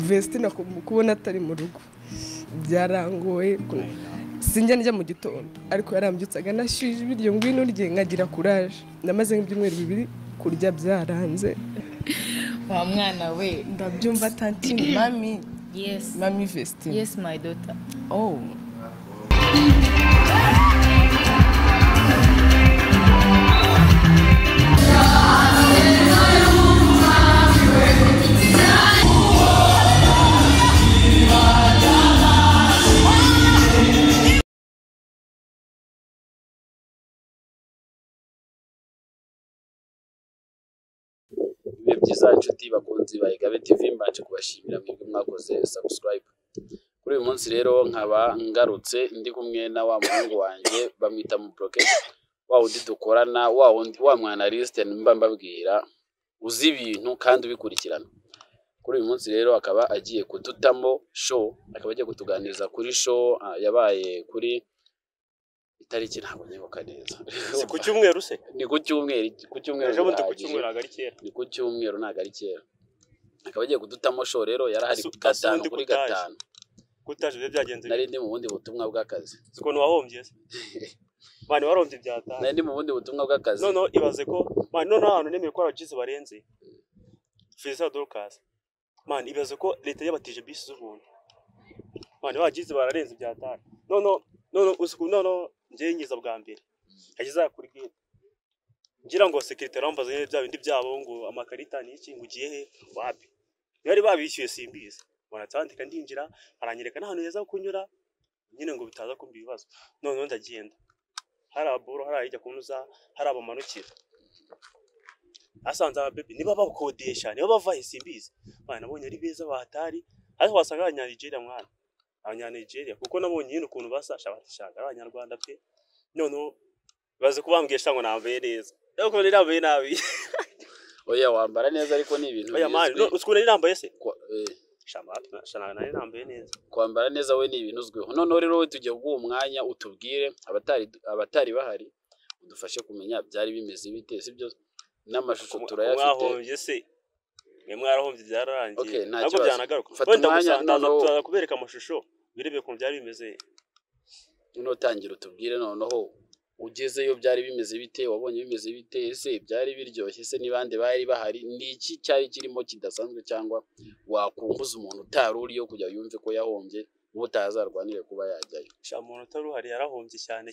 Vestina kubona atari mu rugo byarangoye sinjya njya mu gitondo ariko yarambyutsaga nashyuje ibiryo ngwino urye nkagira courage ndamaze nk'ibyumweru 2 kurya byaranze wa mwana we ndabyumva tantine mami yes mami Vestina yes my daughter oh byiza inshuti bakunzi ba Igabe TV mbanje kubashimira mwebwe mwakoze subscribe. Kuri uyu munsi rero nkaba ngarutse ndi kumwe na wa muhungu wanjye bamwita mu broker wa wundi dukorana wa mwana analyst mbabwira uzi ibintu kandi ubikurikirana. Kuri uyu munsi rero akaba agiye kudutamo show, akaba agiye kutuganiriza kuri show yabaye kuri itariki ntabwo nyibuka neza. Si ku cyumweru se? Ni ku cyumweru, ku cyumweru agari kera. Ni ku cyumweru nagari kera. Akaba agiye kudutamo show rero yarahari gatanu kuri gatanu. Kutaje byagenze. Nari ndi mu bundi butumwa bw'akazi. Siko wahombye se? Bani warombye byata. Nari ndi mu bundi butumwa bw'akazi. No ibaze ko man no hano nemeye ko abagize barenze. Feza Dorcas. Man ibaze ko leta yabatije bisi z'ubuntu. Man bagize bararenze byata. No usuku no ngiye ngiza bwa mbere agiza kuri gate ngira ngo secretary ambaze bya bindi byabo ngo amakarita ni iki ngugiye he wapi yari babishyuye simbize baratandika ndinjira aranyereka n'ahantu heza kunyura nyine ngo bitaza kumbi ibibazo none ndagenda hari aboro hari ajya kunuza hari abamanukira asanze ababebi niba bakodesha niba bava simbize bana nabonye ari beza bahatari ariko wasanga abanya Nigeria mwana abanya Nigeria kuko nabonye nyine ukuntu basasha batishaka abanyarwanda pe none baze kubambwisha ngo nambaye neza yuko nari nambaye nabi oya wambara neza ariko ni ibintu oya mani uskune nari nambaye se shana nari nambaye neza kwambara neza we ni ibintu uzwiho none rero we tugiye guha umwanya utubwire abatari bahari udufashe kumenya byari bimeze bite sibyo n'amashusho turayafite mwahombye se mwe mwarahombye byararangiye ntabwo byanagaruka fata umwanya ndaza kubereka amashusho birebe ko byari bimeze unotangira utubwire noneho ugezeyo byari bimeze bite wabonye bimeze bite ese byari biryoshye se nibande bari bahari niki cyari kirimo kidasanzwe cyangwa wakumbuza umuntu utaruri yo kujya yumve ko yahombye ubutazarwanire kuba yajyayo sha umuntu utaruhari yarahombye cyane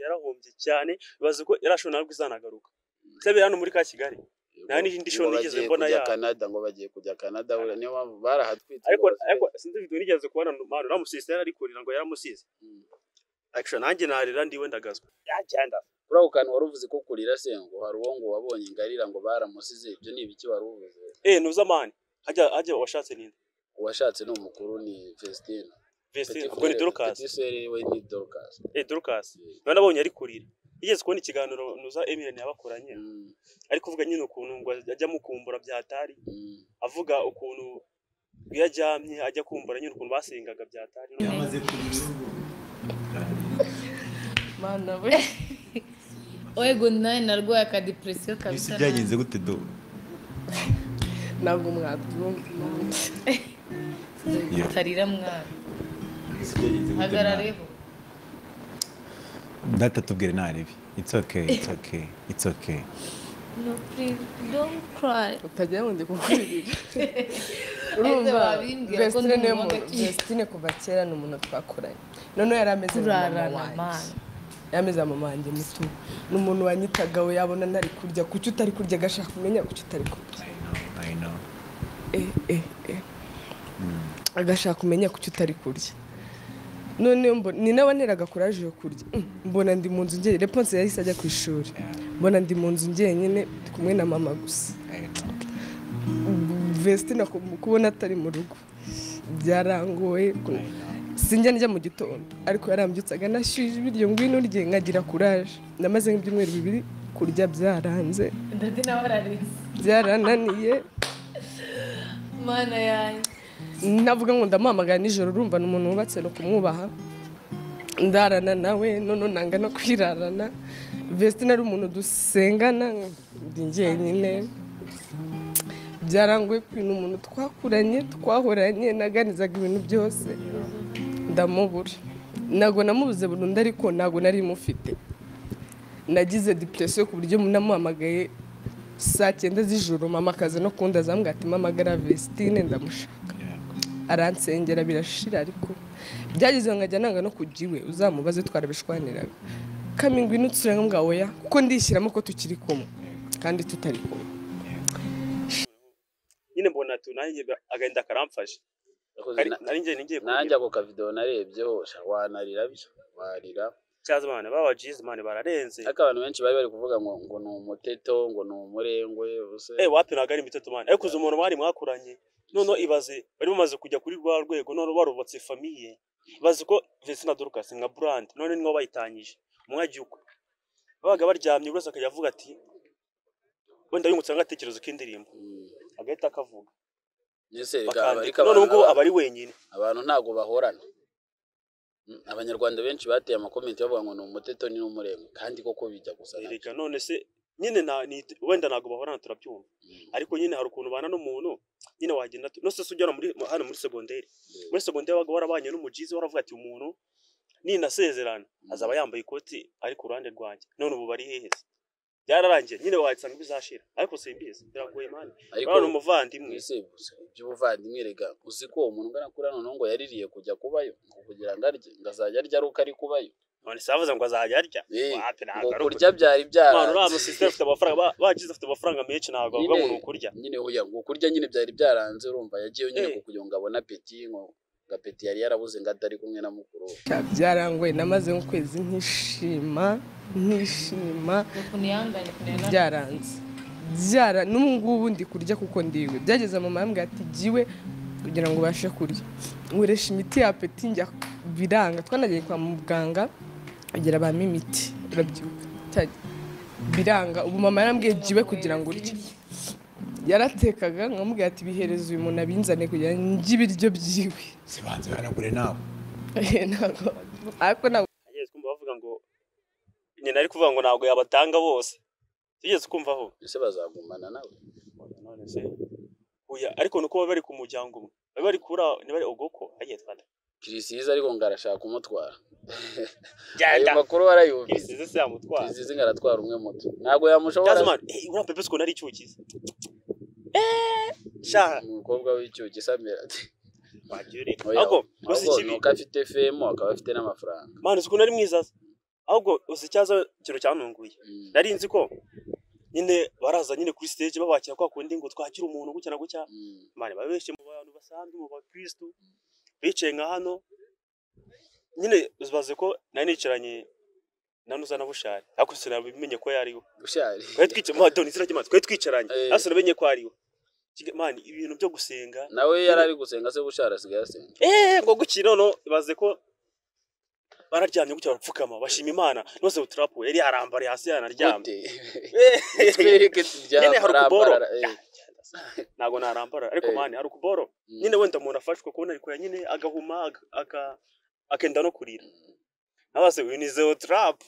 yarahombye cyane bibaze ko yarashona rwizanagaruka sebera hano muri ka Kigali nani hindi show nigeze mbona ya Canada ngo bagiye kujya Canada ura niyo mpamvu barahatwitse ariko sinzi video nigeze kubona mano namusise yarikurira ngo yaramusize action nanjye narira ndiwe ndagazwa yagenda kuri ako kantu waruvuze ko kurira se ngo hari uwo ngo wabonye ingarira ngo baramusize ibyo ni ibiki waruvuze nuza mani hajya washatse ninde uwashatse no mukuru ni Vestina ubwo ni Dorcas we ni Dorcas Dorcas nabonye ari kurira igeze kubona ikiganiro nuza Emile yabakoranye ari kuvuga nyine ukuntu ngo ajya mukumbura byatari avuga ukuntu yajyamye ajya kumbura nyine ukuntu basengaga byatari yamaze kurira mana we Oego naye narwaye ka depression kabisa byagenze gute do ntabwo mwabyumva tarira mwana hagarareho data tubwire narebi it's okay no please don't cry utajya wundi kukurira urumva Vestina kuva kera ni umuntu twakoranye none yari ameze mama wanjye muto ni umuntu wanyitaga we yabona ntari kurya kuki utari kurya gashaka kumenya kuki utari kurya I know agashaka kumenya kuki utari kurya none ni nawe neraga courage yo kurya mbona ndi mu nzu ngiye response yahise ajya ku ishuri mbona ndi mu nzu ngiye nyine kumwe na mama gusa Vestina kubona atari mu rugo byarangoye sinjya njya mu gitondo ariko yarambyutsaga nashyuje ibiryo ngwino urye nkagira courage ndamaze nk'ibyumweru 2 kurya byaranze ndati nabararize byarananiye mana yayi navuga ngo ndamuhamagara nijoro urumva n'umuntu wubatse no kumwubaha ndarana nawe none nanga no kwirarana Vestine ari umuntu dusengana ndi njyenyine byarangoye kwina umuntu twakuranye twahoranye naganizaga ibintu byose ndamubura ntago namubuze burundu ariko ntago nari mufite nagize depression ku buryo namuhamagaye saa 9 z'ijoro mama akaza no kunda azambwira ati mamagara Vestine ndamushaka aransengera birashira ariko byageze nkajya nanga no kujiwe uzamubaze twarabishwaniraga kamingwi nutsure ngambwa oya kuko ndishyiramo ko tukiri kumwe kandi tutari kumwe nyine mbona tu nanjye agenda karamfashe nari ngiye nanjye ako kavideo narebyeho wanarira byo warira cyaza bana baba Jesus man bararenze ariko abantu benshi bari bari kuvuga ngo ni umuteto ngo ni umurengwe use wapi nagari imiteto man ariko uzo umuntu bari mwakuranye none ibaze bari bamaze kujya kuri rwa rwego none barubatse famille bazi ko Vestine Dorcas nka brand none niwo bayitangije umwagiye uko babaga baryamye urose akajya avuga ati wenda yungutse ngatekerezo k'indirimbo agahita akavuga Yese none ngo abari wenyine abantu ntago bahorana abanyarwanda benshi bateye amakomenti bavuga ngo ni umuteto ni umuremwe kandi koko bijya gusa reka none se nyine wenda ntago bahorana turabyumva ariko nyine hari ukuntu bana n'umuntu nyine wagenda no se ujya muri hano muri secondaire baga warabanye n'umujizi waravuga ati umuntu ninasezerana azaba yambaye ikoti ari ku ruhande rwanjye none ubu bari heheze byararangiye nyine watsanga bizashira ariko simbizi biragoye mani bano umuvandimwe by'ubuvandimwe rega uzi ko umuntu ngana kuri none ngo yaririye kujya kubayo kugira ngo arye ngazajya arya ruko ari kubayo none savuze ngo azajya arya wapi ntabwo kurya byari byara mwana uriya system afite amafaranga bagize afite amafaranga menshi ntabwo avuga ngo ukurya nyine hoya ngo kurya nyine byari byaranze urumva yagiye nyine kukugira ngo abona petit ngo gapeti yari yarabuze ngo atari kumwe na mukuru byarangoye namaze nk'ukwezi nkishima byaranze n'ubu ndi kurya kuko ndiwe byageze mama yambwira ati giwe kugira ngo ubashe kurya nkoresha imiti ya peti njya biranga twanagiye kwa muganga agira bampa imiti urabyibuka biranga ubu mama yarambwiye giwe kugira ngo urye yaratekaga nkamubwira ati bihereza uyu muntu abinzane kugira ngo njye ibiryo byiwe sibanze banagure nawe ariko ntabwo ageze kumva bavuga ngo nyina ari kuvuga ngo ntabwo yabatanga bose tugeze kumvaho ese bazagumana nawe none se oya ariko nuko bari ku muryango umwe bari kura ni bari ogoko agiye twanda Kirisiza ariko ngarashaka kumutwara ayo makuru warayumvise Kirisiza se yamutwara Kirisiza ngaratwara umwe muto ntabwo yamushobora ura pepe siko nari cyukiza sha umukobwa w'icyukiza amera ati wajure ahubwo gusa ikibi nuko afite femo akaba afite n'amafaranga mani siko nari mwiza ahubwo uzicyaza kiro cyanunguye nari nzi ko nyine baraza nyine kuri stage babakira kwa kundi ngo twakira umuntu gucya na gucya mani babeshe mu bantu basanzwe mu bakristo bicaye nka hano nyine ubaze ko nari nicaranye nanuza na Bushari ariko sinabimenye ko yariho Bushari twari twicaye mu Adoni ziragima twari twicaranye hasi nabenye ko ariho mani ibintu byo gusenga nawe yarari gusenga se Bushari asigaye asenga ngo gukira no ibaze ko bararyamye gutya barapfukama bashima Imana nose utrapo yari arambare hasi yanaryamye twereke nyine hari ukuboro nago narambara ariko mani hari ukuboro nyine wenda umuntu afashwe kubona ariko nyine agahuma akenda no kurira nabase uyu ni zo trap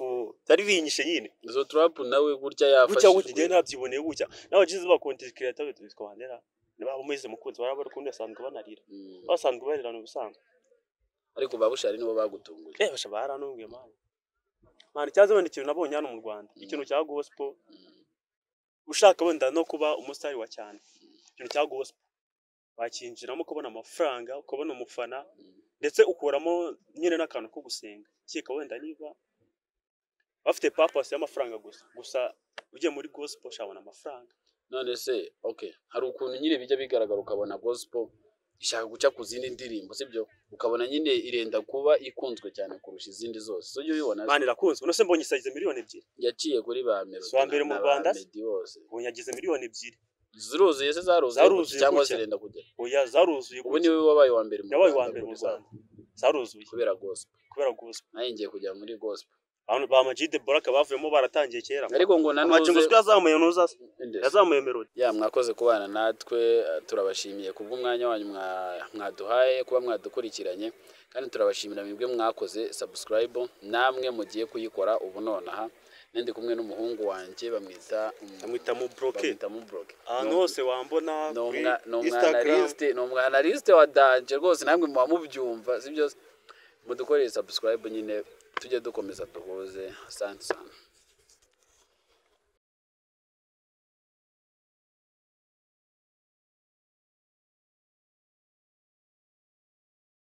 tari binyishe nyine zo trap nawe gutya yafashe gutya nabyiboneye gutya nabagize ba content creator bitwandera nabo muyize mukunzi baraba rukundo yasanzwe banarira basanzwe barira no busanzwe ariko babushari nibo bagutunguye basha baranunguye mani cyaze wenda ikintu nabonye hano mu Rwanda ikintu cya gospel ushaka wenda no kuba umusitari wa cyane ikintu cya gospel bakinjiramo kubona amafaranga ukabona umufana ndetse ukuramo nyine n'akantu ko gusenga kika wenda niba bafite purpose y'amafaranga gusa ugiye muri gospel shabona amafaranga none se okay hari ukuntu nyine bijya bigaragara ukabona gospel ishaka guca ku zindi ndirimbo sibyo ukabona nyine irenda kuba ikunzwe cyane kurusha izindi zose so ubibona mani rakunzwe no se mbonye isayize miliyoni 2 yaciye kuri ba Melody so mbere mu Rwanda bose bunyagize miliyoni 2 ziruzuye se zaruzuye cyangwa zirenda kugera oya zaruzuye ubu niwe wabaye wa mbere mu Rwanda zaruzuye kubera gospel naye ngiye kujya muri gospel abantu ba Majide Boraka bavuyemo baratangiye kera ariko ngo nanuze yazamuye nuza yazamuye Melody mwakoze kubana natwe turabashimiye kubw'umwanya wanyu mwaduhaye kuba mwadukurikiranye kandi turabashimira mwebwe mwakoze subscribe namwe mugiye kuyikora ubu nonaha ndi kumwe n'umuhungu wanjye bamwita Mubroke. Mubroke. Ahantu hose wambona kuri No Instagram. umwanaliste wa danje rwose namwe muba mubyumva sibyo mudukoreye subscribe nyine tujye dukomeza duhuze asante sana